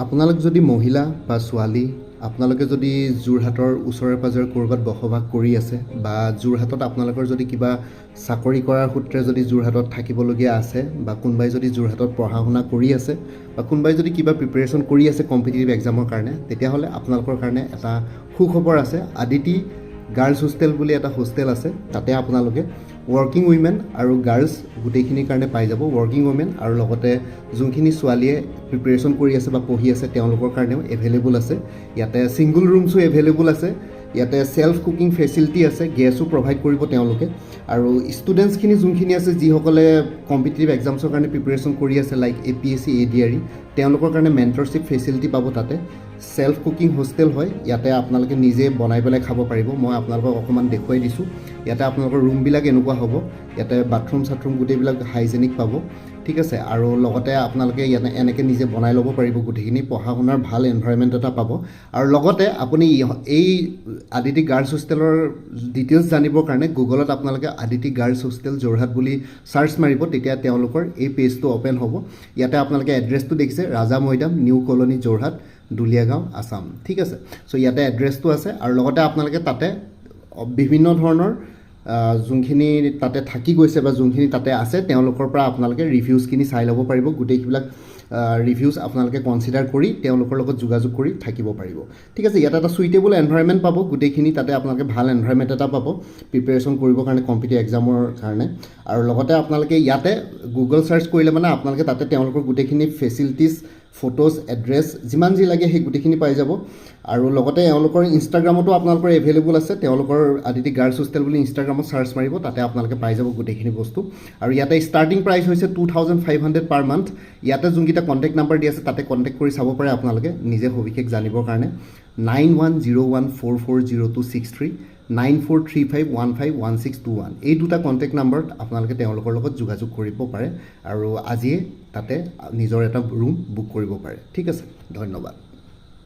আপোনালোক যদি মহিলা বা ছোৱালী আপোনালোকে যদি যোৰহাটৰ ওচৰে পাজৰে ক'ৰবাত বসবাস কৰি আছে বা যোৰহাটত আপোনালোকৰ যদি কিবা চাকৰি কৰাৰ সূত্ৰে যদি যোৰহাটত থাকিবলগীয়া আছে বা কোনোবাই যদি যোৰহাটত পঢ়া শুনা কৰি আছে বা কোনোবাই যদি কিবা প্ৰিপেৰেশ্যন কৰি আছে কম্পিটিটিভ এক্সামৰ কাৰণে তেতিয়াহ'লে আপোনালোকৰ কাৰণে এটা সুখবৰ আছে। আদিতি গাৰ্লছ হোষ্টেল বুলি এটা হোষ্টেল আছে, তাতে আপোনালোকে ৱৰ্কিং উইমেন আৰু গাৰ্লছ গোটেইখিনিৰ কাৰণে পাই যাব। ৱৰ্কিং উইমেন আৰু লগতে যোনখিনি ছোৱালীয়ে প্ৰিপেৰেশ্যন কৰি আছে বা পঢ়ি আছে তেওঁলোকৰ কাৰণেও এভেইলেবল আছে। ইয়াতে ছিংগল ৰুমছো এভেইলেবল আছে, ইয়াতে ছেল্ফ কুকিং ফেচিলিটি আছে, গেছো প্ৰভাইড কৰিব তেওঁলোকে। আৰু ষ্টুডেণ্টছখিনি যোনখিনি আছে যিসকলে কম্পিটিটিভ এক্সামছৰ কাৰণে প্ৰিপেৰেশ্যন কৰি আছে লাইক APSC ADRE তেওঁলোকৰ কাৰণে মেণ্টৰশ্বিপ ফেচিলিটি পাব। তাতে ছেল্ফ কুকিং হোষ্টেল হয়, ইয়াতে আপোনালোকে নিজে বনাই পেলাই খাব পাৰিব। মই আপোনালোকক অকণমান দেখুৱাই দিছোঁ। ইয়াতে আপোনালোকৰ ৰুমবিলাক এনেকুৱা হ'ব, ইয়াতে বাথৰুম চাথৰুম গোটেইবিলাক হাইজেনিক পাব, ঠিক আছে। আৰু লগতে আপোনালোকে ইয়াতে এনেকৈ নিজে বনাই ল'ব পাৰিব গোটেইখিনি, পঢ়া শুনাৰ ভাল এনভাইৰনমেণ্ট এটা পাব। আৰু লগতে আপুনি এই আদিতি গাৰ্লছ হোষ্টেলৰ ডিটেইলছ জানিবৰ কাৰণে গুগলত আপোনালোকে আদিতি গাৰ্লছ হোষ্টেল যোৰহাট বুলি ছাৰ্চ মাৰিব, তেতিয়া তেওঁলোকৰ এই পেজটো অ'পেন হ'ব। ইয়াতে আপোনালোকে এড্ৰেছটো দেখিছে, ৰাজা মৈদাম, নিউ কলনী, যোৰহাট, দুলীয়াগাঁও, আছাম, ঠিক আছে। চ' ইয়াতে এড্ৰেছটো আছে। আৰু লগতে আপোনালোকে তাতে বিভিন্ন ধৰণৰ যোনখিনি তাতে থাকি গৈছে বা যোনখিনি তাতে আছে তেওঁলোকৰ পৰা আপোনালোকে ৰিভিউজখিনি চাই ল'ব পাৰিব। গোটেইবিলাক ৰিভিউজ আপোনালোকে কনচিডাৰ কৰি তেওঁলোকৰ লগত যোগাযোগ কৰি থাকিব পাৰিব, ঠিক আছে। ইয়াতে এটা চুইটেবল এনভাইৰনমেণ্ট পাব গোটেইখিনি, তাতে আপোনালোকে ভাল এনভাইৰনমেণ্ট এটা পাব প্ৰিপেৰেশ্যন কৰিবৰ কাৰণে কম্পিটিটিভ এক্সামৰ কাৰণে। আৰু লগতে আপোনালোকে ইয়াতে গুগল ছাৰ্চ কৰিলে মানে আপোনালোকে তাতে তেওঁলোকৰ গোটেইখিনি ফেচিলিটিজ, ফটোজ, এড্ৰেছ যিমান যি লাগে সেই গোটেইখিনি পাই যাব। আৰু লগতে এওঁলোকৰ ইনষ্টাগ্ৰামতো আপোনালোকৰ এভেইলেবল আছে, তেওঁলোকৰ আদিতি গাৰ্লছ হোষ্টেল বুলি ইনষ্টাগ্ৰামত ছাৰ্চ মাৰিব, তাতে আপোনালোকে পাই যাব গোটেইখিনি বস্তু। আৰু ইয়াতে ষ্টাৰ্টিং প্ৰাইচ হৈছে 2500 পাৰ মান্থ। ইয়াতে যোনকেইটা কণ্টেক্ট নাম্বাৰ দি আছে তাতে কণ্টেক্ট কৰি চাব পাৰে আপোনালোকে নিজে সবিশেষ জানিবৰ কাৰণে। 9101440263 9435151621 এই দুটা কণ্টেক্ট নাম্বাৰত আপোনালোকে তেওঁলোকৰ লগত যোগাযোগ কৰিব পাৰে আৰু আজিয়ে তাতে নিজৰ এটা ৰুম বুক কৰিব পাৰে, ঠিক আছে। ধন্যবাদ।